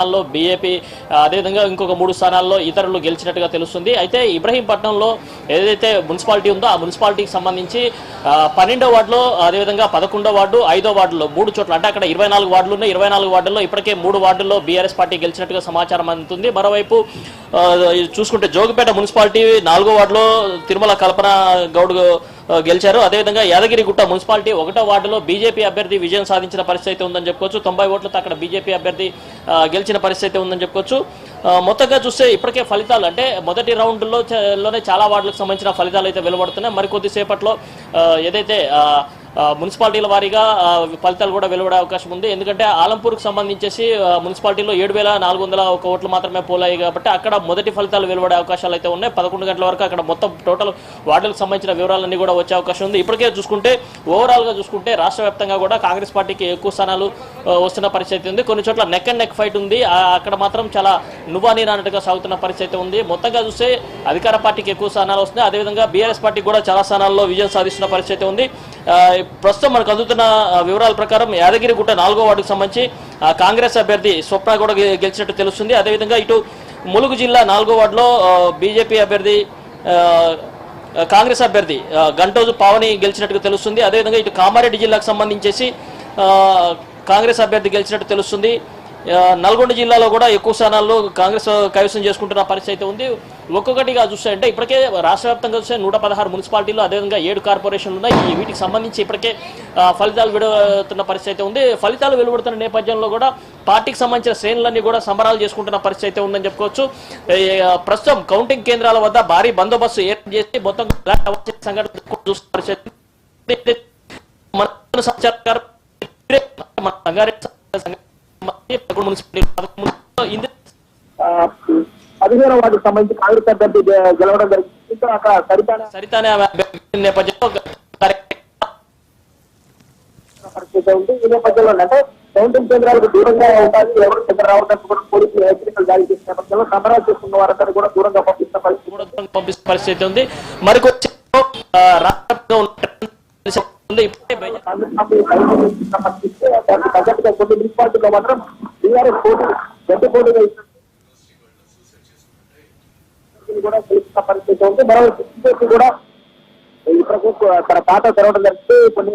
స్థానాల్లో బీజేపీ, అదేవిధంగా ఇంకొక 3 స్థానాల్లో ఇతరులు గెలిచినట్టుగా తెలుస్తుంది. అయితే ఇబ్రహీంపట్నంలో ఏదైతే మున్సిపాలిటీ ఉందో ఆ మున్సిపాలిటీకి సంబంధించి 12వ వార్డులో, అదేవిధంగా 11వ వార్డు, 5వ వార్డులో 3 చోట్ల, అంటే అక్కడ 24 వార్డులు ఉన్నాయి. 24 వార్డుల్లో ఇప్పటికే 3 వార్డుల్లో బీఆర్ఎస్ పార్టీ గెలిచినట్టుగా సమాచారం అందుతుంది. మరోవైపు చూసుకుంటే జోగిపేట మున్సిపాలిటీ 4వ వార్డులో తిరుమల కల్పన గౌడ్ గెలిచారు. అదేవిధంగా యాదగిరిగుట్ట మున్సిపాలిటీ 1వ వార్డులో బీజేపీ అభ్యర్థి విజయం సాధించిన పరిస్థితి ఉందని చెప్పుకోవచ్చు. 90 ఓట్లతో అక్కడ బీజేపీ అభ్యర్థి గెలిచిన పరిస్థితి ఉందని చెప్పుకోవచ్చు. మొత్తంగా చూస్తే ఇప్పటికే ఫలితాలు, అంటే మొదటి రౌండ్లోనే చాలా వార్డులకు సంబంధించిన ఫలితాలు అయితే వెలువడుతున్నాయి. మరికొద్దిసేపట్లో ఏదైతే మున్సిపాలిటీల వారీగా ఫలితాలు కూడా వెలువడే అవకాశం ఉంది. ఎందుకంటే ఆలంపూర్కు సంబంధించేసి మున్సిపాలిటీలో 7,401 ఓట్లు మాత్రమే పోలాయి కాబట్టి అక్కడ మొదటి ఫలితాలు వెలువడే అవకాశాలు అయితే ఉన్నాయి. 11 గంటల వరకు అక్కడ మొత్తం టోటల్ వార్డులకు సంబంధించిన వివరాలన్నీ కూడా వచ్చే అవకాశం ఉంది. ఇప్పటికే చూసుకుంటే ఓవరాల్గా చూసుకుంటే రాష్ట్ర వ్యాప్తంగా కూడా కాంగ్రెస్ పార్టీకి ఎక్కువ స్థానాలు వస్తున్న పరిస్థితి ఉంది. కొన్ని చోట్ల నెక్ అండ్ నెక్ ఫైట్ ఉంది. అక్కడ మాత్రం చాలా నువ్వాని అన్నట్టుగా సాగుతున్న పరిస్థితి ఉంది. మొత్తంగా చూస్తే అధికార పార్టీకి ఎక్కువ స్థానాలు వస్తున్నాయి. అదేవిధంగా బీఆర్ఎస్ పార్టీ కూడా చాలా స్థానాల్లో విజయం సాధిస్తున్న పరిస్థితి ఉంది. ప్రస్తుతం మనకు అందుతున్న వివరాల ప్రకారం యాదగిరిగుట్ట 4వ వార్డుకు సంబంధించి కాంగ్రెస్ అభ్యర్థి స్వప్న కూడా గెలిచినట్టు తెలుస్తుంది. అదేవిధంగా ఇటు ములుగు జిల్లా 4వ వార్డులో బీజేపీ అభ్యర్థి, కాంగ్రెస్ అభ్యర్థి గంటోజు పావని గెలిచినట్టుగా తెలుస్తుంది. అదేవిధంగా ఇటు కామారెడ్డి జిల్లాకు సంబంధించేసి కాంగ్రెస్ అభ్యర్థి గెలిచినట్టు తెలుస్తుంది. నల్గొండ జిల్లాలో కూడా ఎక్కువ స్థానాల్లో కాంగ్రెస్ కైవసం చేసుకుంటున్న పరిస్థితి ఉంది. ఒక్కొక్కటిగా చూస్తే అంటే ఇప్పటికే రాష్ట్ర వ్యాప్తంగా చూస్తే 116 మున్సిపాలిటీలు, అదేవిధంగా 7 కార్పొరేషన్లు ఉన్నాయి. వీటికి సంబంధించి ఇప్పటికే ఫలితాలు వెలువడుతున్న పరిస్థితి ఉంది. ఫలితాలు వెలువడుతున్న నేపథ్యంలో కూడా పార్టీకి సంబంధించిన శ్రేణులన్నీ కూడా సంబరాలు చేసుకుంటున్న పరిస్థితి ఉందని చెప్పుకోవచ్చు. ప్రస్తుతం కౌంటింగ్ కేంద్రాల వద్ద భారీ బందోబస్తు ఏర్పాటు చేసి మొత్తం సంఘటన చూస్తున్న పరిస్థితి. పదిహేను వార్డుకు సంబంధించి కాంగ్రెస్ అభ్యర్థి గెలవడం జరిగింది. సరితానే నేపథ్యంలో పరిస్థితి ఉంది. ఈ నేపథ్యంలో అంటే కౌంటింగ్ కేంద్రాలకు దూరంగా ఉండాలి, ఎవరు దగ్గర రావడానికి కూడా పోలీసులు హెచ్చరికలు జారీ చేసిన నేపథ్యంలో సంబరాలు చేసుకున్న వారందరూ కూడా దూరంగా పంపిస్తున్న పరిస్థితి ఉంది. మరికొచ్చి కొన్ని మున్సిపాలిటీలో మాత్రం టీఆర్ఎస్ పోటీ గట్టి పోటీగా కూడా గెలుస్తున్న పరిస్థితి ఉంది. మరోవైపు కూడా ఇప్పటికీ తన ఖాతా తెరవడం జరిగితే కొన్ని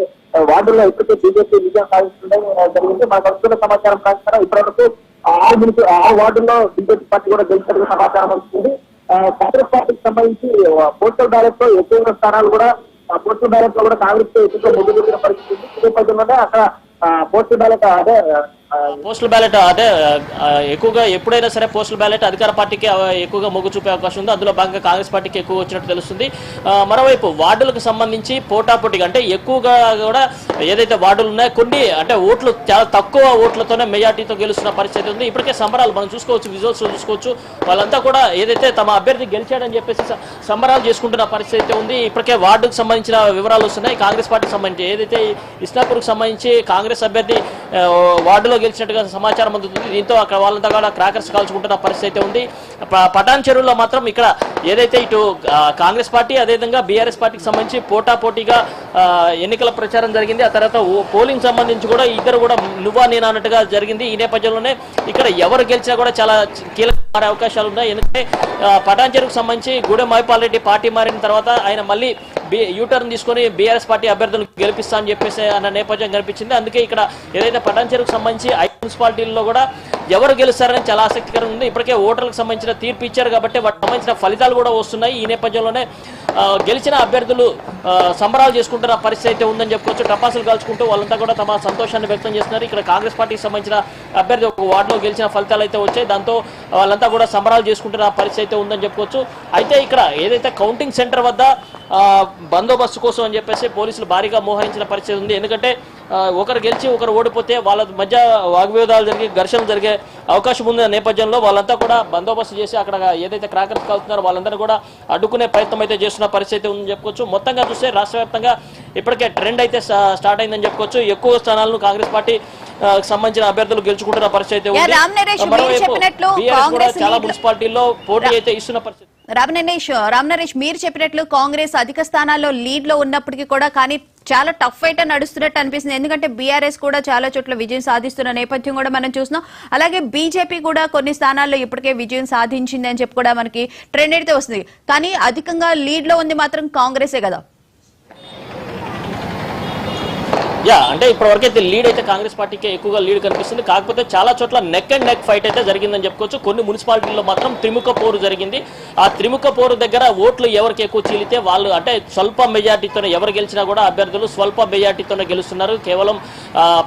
వార్డుల్లో ఇప్పటికే బీజేపీ విజయం సాధించడం జరిగింది. మనకు వస్తున్న సమాచారం ప్రకారం ఇప్పటివరకు 6 వార్డుల్లో బీజేపీ పార్టీ కూడా గెలిచినట్టుగా సమాచారం వస్తుంది. కాంగ్రెస్ పార్టీకి సంబంధించి పోస్టల్ బ్యాలెట్ లో ఎక్కువ స్థానాలు కూడా పోస్టల్ బ్యాలెట్ లో కూడా కాంగ్రెస్ ఎక్కువ ముందు పెట్టిన పరిస్థితి ఉంది. ఈ నేపథ్యంలోనే అక్కడ పోస్టల్ బ్యాలెట్ అదే ఎక్కువగా ఎప్పుడైనా సరే పోస్టల్ బ్యాలెట్ అధికార పార్టీకి ఎక్కువగా మొగ్గు చూపే అవకాశం ఉంది. అందులో భాగంగా కాంగ్రెస్ పార్టీకి ఎక్కువ వచ్చినట్టు తెలుస్తుంది. మరోవైపు వార్డులకు సంబంధించి పోటాపోటీగా అంటే ఎక్కువగా కూడా ఏదైతే వార్డులు ఉన్నాయో కొన్ని అంటే ఓట్లు చాలా తక్కువ ఓట్లతోనే మెజార్టీతో గెలుస్తున్న పరిస్థితి ఉంది. ఇప్పటికే సంబరాలు మనం చూసుకోవచ్చు, విజువల్స్ చూసుకోవచ్చు. వాళ్ళంతా కూడా ఏదైతే తమ అభ్యర్థి గెలిచాడని చెప్పేసి సంబరాలు చేసుకుంటున్న పరిస్థితి ఉంది. ఇప్పటికే వార్డుకు సంబంధించిన వివరాలు వస్తున్నాయి. కాంగ్రెస్ పార్టీకి సంబంధించి ఏదైతే ఇస్లాపూర్కి సంబంధించి కాంగ్రెస్ అభ్యర్థి వార్డులో గెలిచినట్టుగా సమాచారం అందుతుంది. దీంతో అక్కడ వాళ్ళంతా కూడా క్రాకర్స్ కాల్చుకుంటున్న పరిస్థితి ఉంది. పటాన్ చెరువులో మాత్రం ఇక్కడ ఏదైతే ఇటు కాంగ్రెస్ పార్టీ అదేవిధంగా బీఆర్ఎస్ పార్టీకి సంబంధించి పోటాపోటీగా ఎన్నికల ప్రచారం జరిగింది. ఆ తర్వాత పోలింగ్ సంబంధించి కూడా ఇద్దరు కూడా నువ్వా నేను అన్నట్టుగా జరిగింది. ఈ నేపథ్యంలోనే ఇక్కడ ఎవరు గెలిచినా కూడా చాలా కీలక మారే అవకాశాలు ఉన్నాయి. ఎందుకంటే పటాన్ చెరువుకు సంబంధించి గూడెం మైపాల్ రెడ్డి పార్టీ మారిన తర్వాత ఆయన మళ్ళీ యూటర్న్ తీసుకొని బీఆర్ఎస్ పార్టీ అభ్యర్థులను గెలిపిస్తా అని చెప్పేసి అన్న నేపథ్యం కనిపించింది. అందుకే ఇక్కడ ఏదైతే పటాన్ చెరువుకు సంబంధించి 5 మున్సిపాలిటీల్లో కూడా ఎవరు గెలుస్తారని చాలా ఆసక్తికరంగా ఉంది. ఇప్పటికే ఓటర్లకు సంబంధించిన తీర్పు ఇచ్చారు కాబట్టి వాటికి సంబంధించిన ఫలితాలు కూడా వస్తున్నాయి. ఈ నేపథ్యంలోనే గెలిచిన అభ్యర్థులు సంబరాలు చేసుకుంటున్న పరిస్థితి ఉందని చెప్పుకోవచ్చు. టపాసులు కాల్చుకుంటూ వాళ్ళంతా కూడా తమ సంతోషాన్ని వ్యక్తం చేస్తున్నారు. ఇక్కడ కాంగ్రెస్ పార్టీకి సంబంధించిన అభ్యర్థి ఒక వార్డులో గెలిచిన ఫలితాలు అయితే వచ్చాయి. దాంతో వాళ్ళంతా కూడా సంబరాలు చేసుకుంటున్న పరిస్థితి ఉందని చెప్పుకోవచ్చు. అయితే ఇక్కడ ఏదైతే కౌంటింగ్ సెంటర్ వద్ద బందోబస్తు కోసం అని చెప్పేసి పోలీసులు భారీగా మోహరించిన పరిస్థితి ఉంది. ఎందుకంటే ఒకరు గెలిచి ఒకరు ఓడిపోతే వాళ్ళ మధ్య వాగ్వివాదాలు జరిగి ఘర్షణలు జరిగే అవకాశం ఉన్న నేపథ్యంలో వాళ్ళంతా కూడా బందోబస్తు చేసి అక్కడ ఏదైతే క్రాకర్స్ కాల్తున్నారో వాళ్ళందరూ కూడా అడ్డుకునే ప్రయత్నం అయితే చేస్తున్న పరిస్థితి ఉందని చెప్పుకోవచ్చు. మొత్తంగా చూస్తే రాష్ట్ర వ్యాప్తంగా ఇప్పటికే ట్రెండ్ అయితే స్టార్ట్ అయిందని చెప్పుకోవచ్చు. ఎక్కువ స్థానాలను కాంగ్రెస్ పార్టీ సంబంధించిన అభ్యర్థులు గెలుచుకుంటున్న పరిస్థితి ఉంది. చాలా మున్సిపాలిటీల్లో పోటీ అయితే ఇస్తున్న పరిస్థితి. రామ్ నరేష్ మీరు చెప్పినట్లు కాంగ్రెస్ అధిక స్థానాల్లో లీడ్ లో ఉన్నప్పటికీ కూడా కానీ చాలా టఫ్ ఫైట్ నడుస్తున్నట్టు అనిపిస్తుంది. ఎందుకంటే బీఆర్ఎస్ కూడా చాలా చోట్ల విజయం సాధిస్తున్న నేపథ్యం కూడా మనం చూస్తున్నాం. అలాగే బీజేపీ కూడా కొన్ని స్థానాల్లో ఇప్పటికే విజయం సాధించింది అని చెప్పి కూడా మనకి ట్రెండ్ అయితే వస్తుంది. కానీ అధికంగా లీడ్ లో ఉంది మాత్రం కాంగ్రెసే కదా. అంటే ఇప్పటివరకు అయితే లీడ్ అయితే కాంగ్రెస్ పార్టీకి ఎక్కువగా లీడ్ కనిపిస్తుంది. కాకపోతే చాలా చోట్ల నెక్ అండ్ నెక్ ఫైట్ అయితే జరిగిందని చెప్పుకోవచ్చు. కొన్ని మున్సిపాలిటీల్లో మాత్రం త్రిముఖ పోరు జరిగింది. ఆ త్రిముఖ పోరు దగ్గర ఓట్లు ఎవరికి ఎక్కువ చీలితే వాళ్ళు అంటే స్వల్ప మెజార్టీతోనే ఎవరు గెలిచినా కూడా అభ్యర్థులు స్వల్ప మెజార్టీతోనే గెలుస్తున్నారు. కేవలం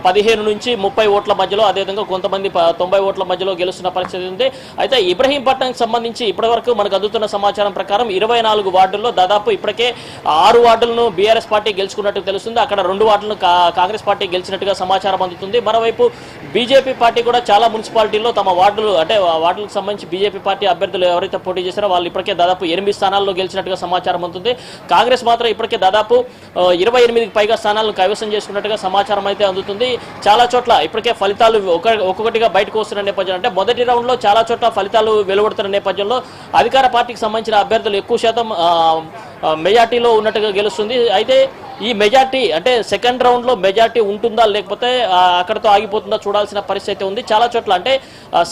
15 నుంచి 30 ఓట్ల మధ్యలో, అదేవిధంగా కొంతమంది 90 ఓట్ల మధ్యలో గెలుస్తున్న పరిస్థితి ఉంది. అయితే ఇబ్రహీంపట్నంకి సంబంధించి ఇప్పటివరకు మనకు అందుతున్న సమాచారం ప్రకారం 24 వార్డుల్లో దాదాపు ఇప్పటికే 6 వార్డులను బీఆర్ఎస్ పార్టీ గెలుచుకున్నట్టు తెలుస్తుంది. అక్కడ 2 వార్డులను కాంగ్రెస్ పార్టీ గెలిచినట్టుగా సమాచారం అందుతుంది. మరోవైపు బీజేపీ పార్టీ కూడా చాలా మున్సిపాలిటీల్లో తమ వార్డులు అంటే వార్డులకు సంబంధించి బీజేపీ పార్టీ అభ్యర్థులు ఎవరైతే పోటీ చేశారో వాళ్ళు ఇప్పటికే దాదాపు 8 స్థానాల్లో గెలిచినట్టుగా సమాచారం అందుతుంది. కాంగ్రెస్ మాత్రం ఇప్పటికే దాదాపు 28కి పైగా స్థానాలను కైవసం చేసుకున్నట్టుగా సమాచారం అయితే అందుతుంది. చాలా చోట్ల ఇప్పటికే ఫలితాలు ఒక్కొక్కటిగా బయటకు వస్తున్న నేపథ్యంలో అంటే మొదటి రౌండ్లో చాలా చోట్ల ఫలితాలు వెలువడుతున్న నేపథ్యంలో అధికార పార్టీకి సంబంధించిన అభ్యర్థులు ఎక్కువ శాతం మెజార్టీలో ఉన్నట్టుగా గెలుస్తుంది. అయితే ఈ మెజార్టీ అంటే సెకండ్ రౌండ్ లో మెజార్టీ ఉంటుందా లేకపోతే అక్కడతో ఆగిపోతుందా చూడాల్సిన పరిస్థితి ఉంది. చాలా చోట్ల అంటే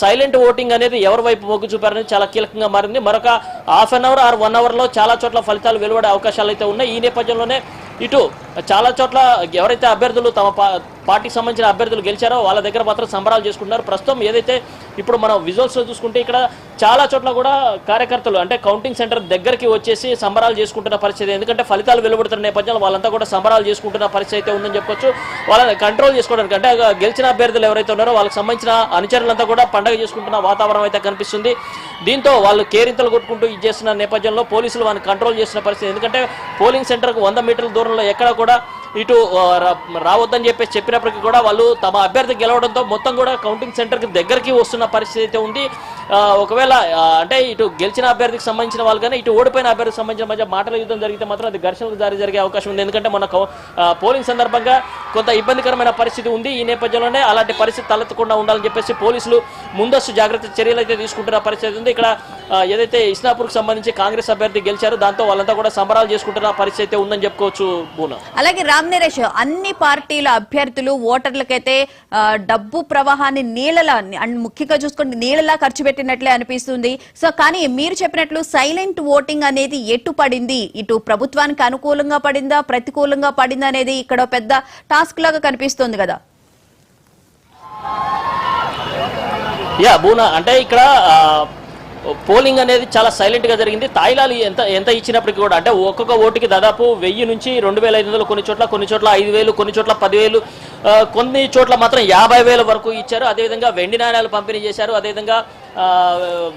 సైలెంట్ ఓటింగ్ అనేది ఎవరి వైపు మొగ్గు చూపారనేది చాలా కీలకంగా మారింది. మరొక half an hour or 1 hour లో చాలా చోట్ల ఫలితాలు వెలువడే అవకాశాలు అయితే ఉన్నాయి. ఈ నేపథ్యంలోనే ఇటు చాలా చోట్ల ఎవరైతే అభ్యర్థులు తమ పార్టీకి సంబంధించిన అభ్యర్థులు గెలిచారో వాళ్ళ దగ్గర మాత్రం సంబరాలు చేసుకుంటున్నారు. ప్రస్తుతం ఏదైతే ఇప్పుడు మనం విజువల్స్ లో చూసుకుంటే ఇక్కడ చాలా చోట్ల కూడా కార్యకర్తలు అంటే కౌంటింగ్ సెంటర్ దగ్గరికి వచ్చేసి సంబరాలు చేసుకుంటున్న పరిస్థితి. ఎందుకంటే ఫలితాలు వెలువడుతున్న నేపథ్యంలో వాళ్ళంతా కూడా సంబరాలు చేసుకుంటున్న పరిస్థితి అయితే ఉందని చెప్పొచ్చు. వాళ్ళని కంట్రోల్ చేసుకోవడానికి అంటే గెలిచిన అభ్యర్థులు ఎవరైతే ఉన్నారో వాళ్ళకి సంబంధించిన అనుచరులంతా కూడా పండుగ చేసుకుంటున్న వాతావరణం అయితే కనిపిస్తుంది. దీంతో వాళ్ళు కేరింతలు కొట్టుకుంటూ ఇది చేస్తున్న నేపథ్యంలో పోలీసులు వాళ్ళని కంట్రోల్ చేస్తున్న పరిస్థితి. ఎందుకంటే పోలింగ్ సెంటర్కు 100 మీటర్ల దూరంలో ఎక్కడ కూడా ఇటు రావద్దని చెప్పేసి చెప్పినప్పటికీ కూడా వాళ్ళు తమ అభ్యర్థి గెలవడంతో మొత్తం కూడా కౌంటింగ్ సెంటర్కి దగ్గరికి వస్తున్న పరిస్థితి అయితే ఉంది. ఒకవేళ అంటే ఇటు గెలిచిన అభ్యర్థికి సంబంధించిన వాళ్ళు కానీ ఇటు ఓడిపోయిన అభ్యర్థికి సంబంధించిన మధ్య మాటల యుద్ధం జరిగితే మాత్రం అది ఘర్షణకు జరిగే అవకాశం ఉంది. ఎందుకంటే మన పోలింగ్ సందర్భంగా కొంత ఇబ్బందికరమైన పరిస్థితి ఉంది. ఈ నేపథ్యంలోనే అలాంటి పరిస్థితి తలెత్తకుండా ఉండాలని చెప్పేసి పోలీసులు ముందస్తు జాగ్రత్త చర్యలు అయితే తీసుకుంటున్న పరిస్థితి ఉంది. ఇక్కడ ఏదైతే ఇస్నాపూర్కి సంబంధించి కాంగ్రెస్ అభ్యర్థి గెలిచారో దాంతో వాళ్ళంతా కూడా సంబరాలు చేసుకుంటున్న పరిస్థితి ఉందని చెప్పుకోవచ్చు. బూనా అలాగే రామ్ నరేష్ అన్ని పార్టీల అభ్యర్థులు ఓటర్లకైతే డబ్బు ప్రవాహాన్ని నీళ్ళలా ముఖ్యంగా చూసుకుంటే నీళ్ళలా ఖర్చు పెట్టినట్లే అనిపిస్తుంది. సో కానీ మీరు చెప్పినట్లు సైలెంట్ ఓటింగ్ అనేది ఎటు పడింది, ఇటు ప్రభుత్వానికి అనుకూలంగా పడిందా ప్రతికూలంగా పడిందా అనేది ఇక్కడ పెద్ద టాస్క్ లాగా కనిపిస్తుంది కదా. బూనా అంటే ఇక్కడ పోలింగ్ అనేది చాలా సైలెంట్ గా జరిగింది. తాయిలాలు ఎంత ఇచ్చినప్పటికీ కూడా అంటే ఒక్కొక్క ఓటుకి దాదాపు 1000 నుంచి 2500, కొన్ని చోట్ల 5000, కొన్ని చోట్ల 10,000, కొన్ని చోట్ల మాత్రం 50,000 వరకు ఇచ్చారు. అదేవిధంగా వెండి నాణ్యాలు పంపిణీ చేశారు. అదేవిధంగా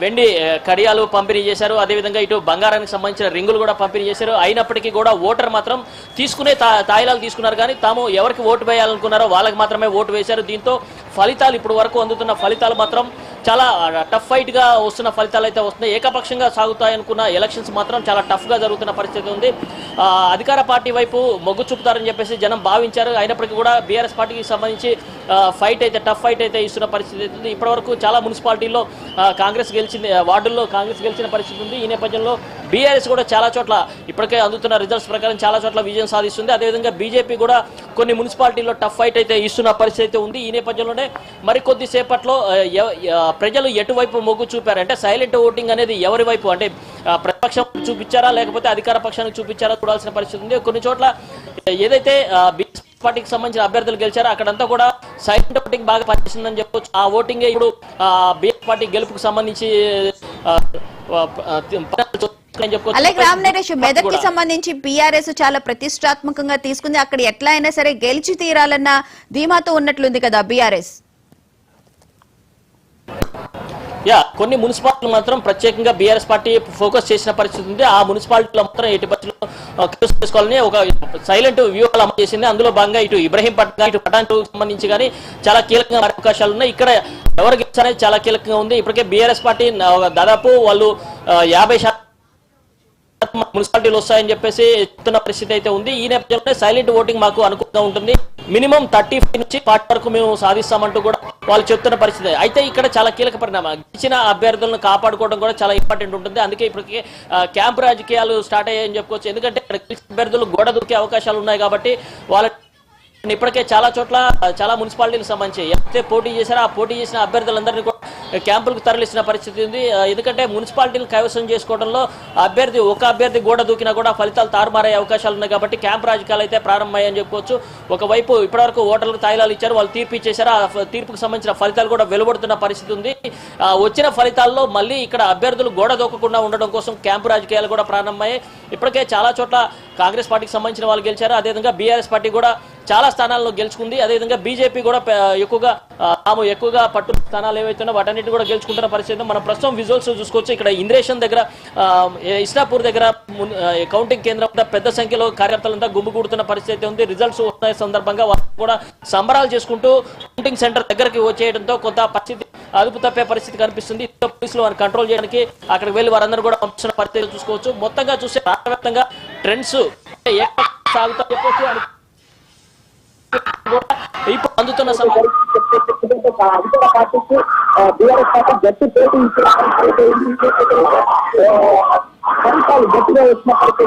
వెండి కడియాలు పంపిణీ చేశారు. అదేవిధంగా ఇటు బంగారానికి సంబంధించిన రింగులు కూడా పంపిణీ చేశారు. అయినప్పటికీ కూడా ఓటర్ మాత్రం తీసుకునే తాయిలాలు తీసుకున్నారు కానీ తాము ఎవరికి ఓటు వేయాలనుకున్నారో వాళ్ళకి మాత్రమే ఓటు వేశారు. దీంతో ఫలితాలు ఇప్పుడు వరకు అందుతున్న ఫలితాలు మాత్రం చాలా టఫ్ ఫైట్ గా వస్తున్న ఫలితాలు అయితే వస్తున్నాయి. ఏకపక్షంగా సాగుతాయనుకున్న ఎలక్షన్స్ మాత్రం చాలా టఫ్ గా జరుగుతున్న పరిస్థితి ఉంది. అధికార పార్టీ వైపు మొగ్గు చూపుతారని చెప్పేసి జనం భావించారు. అయినప్పటికీ కూడా బీఆర్ఎస్ పార్టీకి సంబంధించి టఫ్ ఫైట్ అయితే ఇస్తున్న పరిస్థితి ఉంది. ఇప్పటివరకు చాలా మున్సిపాలిటీల్లో కాంగ్రెస్ వార్డుల్లో కాంగ్రెస్ గెలిచిన పరిస్థితి ఉంది. ఈ నేపథ్యంలో బీఆర్ఎస్ కూడా చాలా చోట్ల ఇప్పటికే అందుతున్న రిజల్ట్స్ ప్రకారం చాలా చోట్ల విజయం సాధిస్తుంది. అదేవిధంగా బీజేపీ కూడా కొన్ని మున్సిపాలిటీల్లో టఫ్ ఫైట్ అయితే ఇస్తున్న పరిస్థితి ఉంది. ఈ నేపథ్యంలోనే మరికొద్ది సేపట్లో ప్రజలు ఎటువైపు మొగ్గు చూపారు అంటే సైలెంట్ ఓటింగ్ అనేది ఎవరి వైపు అంటే ప్రతిపక్షం చూపించారా లేకపోతే అధికార పక్షానికి చూపించారా చూడాల్సిన పరిస్థితి ఉంది. కొన్ని చోట్ల ఏదైతే బీఆర్ఎస్ పార్టీకి సంబంధించిన అభ్యర్థులు గెలిచారో అక్కడంతా కూడా సైలెంట్ ఓటింగ్ బాగా పనిచేస్తుందని చెప్పొచ్చు. ఆ ఓటింగ్ ఇప్పుడు బీఆర్ఎస్ పార్టీ గెలుపుకు సంబంధించి అలాగే రామ్ నరేష్ మెదక్కి సంబంధించి బీఆర్ఎస్ చాలా ప్రతిష్టాత్మకంగా తీసుకుంది. అక్కడ ఎట్లా అయినా సరే గెలిచి తీరాలన్న ధీమాతో ఉన్నట్లుంది కదా బీఆర్ఎస్. కొన్ని మున్సిపాలిటీలు మాత్రం ప్రత్యేకంగా బీఆర్ఎస్ పార్టీ ఫోకస్ చేసిన పరిస్థితి ఉంది. ఆ మున్సిపాలిటీలో మాత్రం ఎటు పరిస్థితుల్లో చేసుకోవాలని ఒక సైలెంట్ వ్యూహాలు అమలు చేసింది. అందులో భాగంగా ఇటు ఇబ్రహీంపట్నం ఇటు పటాన్ సంబంధించి కానీ చాలా కీలకంగా అవకాశాలు ఉన్నాయి. ఇక్కడ ఎవరు గెలిచారనేది చాలా కీలకంగా ఉంది. ఇప్పటికే బీఆర్ఎస్ పార్టీ దాదాపు వాళ్ళు 50% మున్సిపాలిటీలు వస్తాయని చెప్పేసి చెప్తున్న పరిస్థితి అయితే ఉంది. ఈ నేపథ్యంలో సైలెంట్ ఓటింగ్ మాకు అనుకూలంగా ఉంటుంది, మినిమం 35 నుంచి 40 వరకు మేము సాధిస్తామంటూ కూడా వాళ్ళు చెప్తున్న పరిస్థితి. అయితే ఇక్కడ చాలా కీలక పరిణామం, గెలిచిన అభ్యర్థులను కాపాడుకోవడం కూడా చాలా ఇంపార్టెంట్ ఉంటుంది. అందుకే ఇప్పటికే క్యాంప్ రాజకీయాలు స్టార్ట్ అయ్యాయని చెప్పుకోవచ్చు. ఎందుకంటే ఇక్కడ గెలిచిన అభ్యర్థులు గోడ దూకే అవకాశాలు ఉన్నాయి కాబట్టి వాళ్ళ ఇప్పటికే చాలా చోట్ల చాలా మున్సిపాలిటీలకు సంబంధించి ఎవరైతే పోటీ చేశారో ఆ పోటీ చేసిన అభ్యర్థులందరినీ కూడా క్యాంపులకు తరలిస్తున్న పరిస్థితి ఉంది. ఎందుకంటే మున్సిపాలిటీలు కైవసం చేసుకోవడంలో ఒక అభ్యర్థి గోడ దూకినా కూడా ఫలితాలు తారుమారే అవకాశాలు ఉన్నాయి కాబట్టి క్యాంప్ రాజకీయాలు అయితే ప్రారంభమయ్యాయని చెప్పుకోవచ్చు. ఒకవైపు ఇప్పటివరకు ఓటర్లకు తాయిలాలు ఇచ్చారు, వాళ్ళు తీర్పు ఇచ్చేశారు, ఆ తీర్పుకు సంబంధించిన ఫలితాలు కూడా వెలువడుతున్న పరిస్థితి ఉంది. వచ్చిన ఫలితాల్లో మళ్ళీ ఇక్కడ అభ్యర్థులు గోడ దూకకుండా ఉండడం కోసం క్యాంపు రాజకీయాలు కూడా ప్రారంభమయ్యాయి. ఇప్పటికే చాలా చోట్ల కాంగ్రెస్ పార్టీకి సంబంధించిన వాళ్ళు గెలిచారు, అదేవిధంగా బీఆర్ఎస్ పార్టీ కూడా చాలా స్థానాల్లో గెలుచుకుంది, అదేవిధంగా బీజేపీ కూడా ఎక్కువగా పట్టు స్థానాలు ఏవైతున్నాయో వాటన్నిటి కూడా గెలుచుకుంటున్న పరిస్థితి. మనం ప్రస్తుతం విజువల్స్ చూసుకోవచ్చు. ఇక్కడ ఇంద్రేషన్ దగ్గర ఇస్నాపూర్ దగ్గర కౌంటింగ్ కేంద్రం పెద్ద సంఖ్యలో కార్యకర్తలంతా గుమ్మిగూడుతున్న పరిస్థితి ఉంది. రిజల్ట్స్ వస్తున్న సందర్భంగా వాళ్ళు కూడా సంబరాలు చేసుకుంటూ కౌంటింగ్ సెంటర్ దగ్గరికి వచ్చేయడంతో కొంత పరిస్థితి అదుపు తప్పే పరిస్థితి కనిపిస్తుంది. పోలీసులు వారిని కంట్రోల్ చేయడానికి అక్కడికి వెళ్లి వారందరూ కూడా పంపిస్తున్న పరిస్థితులు చూసుకోవచ్చు. మొత్తంగా చూస్తే రాష్ట్ర వ్యాప్తంగా ట్రెండ్స్ సాగుతా చెప్పొచ్చు. ఇప్పుడు అందుతున్న అధికార పార్టీకి బీఆర్ఎస్ పార్టీ గట్టి పోటీ ఇచ్చిన ఫలితాలు గట్టిగా వచ్చినప్పటికీ